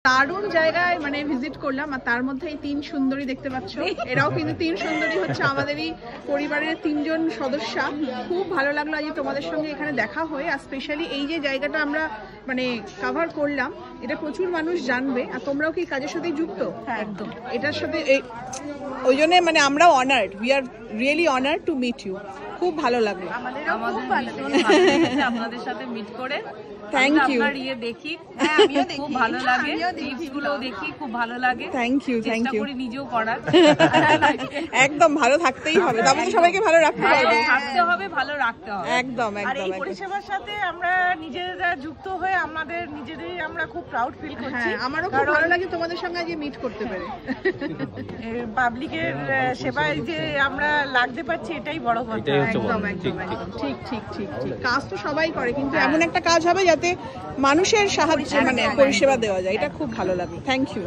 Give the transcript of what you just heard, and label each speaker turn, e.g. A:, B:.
A: দারুণ জায়গায় মানে ভিজিট করলাম, আর তার মধ্যে এই 3 সুন্দরী দেখতে পাচ্ছ, এরাও কিন্তু 3 সুন্দরী হচ্ছে আমাদেরই পরিবারের 3 জন সদস্য। খুব ভালো লাগলো আজ তোমাদের সঙ্গে এখানে দেখা হয়ে, আর স্পেশালি এই যে জায়গাটা আমরা মানে কভার করলাম, এটা প্রচুর মানুষ জানবে। আর তোমরাও কি কাজের সাথে যুক্ত?
B: একদম
A: এটার সাথে ওই জন্য মানে আমরাও honoured, we are really honoured to meet you. খুব ভালো লাগলো
B: আপনাদের সাথে মিট করে।
A: Thank you.
B: আপনার ইয়ে দেখি, খুব ভালো লাগে, টিপসগুলো দেখি, খুব ভালো লাগে।
A: Thank you, thank you.
B: চেষ্টা করি নিজেও করার।
A: একদম ভালো থাকতেই হবে, তবে তো সবাইকে ভালো রাখতে হবে।
B: থাকতে হবে, ভালো রাখতে হবে।
A: একদম
C: আর
A: একদম
C: এই
A: একদম।
C: পরিষেবার সাথে আমরা নিজেরা যুক্ত হয়ে আমাদের নিজেদেরই আমরা খুব প্রাউড ফিল করছি।
A: হ্যাঁ, আমারও খুব ভালো লাগে তোমাদের সঙ্গে আজকে মিট করতে পেরে।
C: পাবলিকের সেবায় যে আমরা লাগতে পারছি এটাই বড় কথা।
A: একদম একদম একদম ঠিক ঠিক ঠিক ঠিক। কাজ তো সবাই করে, কিন্তু এমন একটা কাজ হবে যাতে মানুষের সাহায্য মানে পরিষেবা দেওয়া যায়, এটা খুব ভালো লাগলো। Thank you.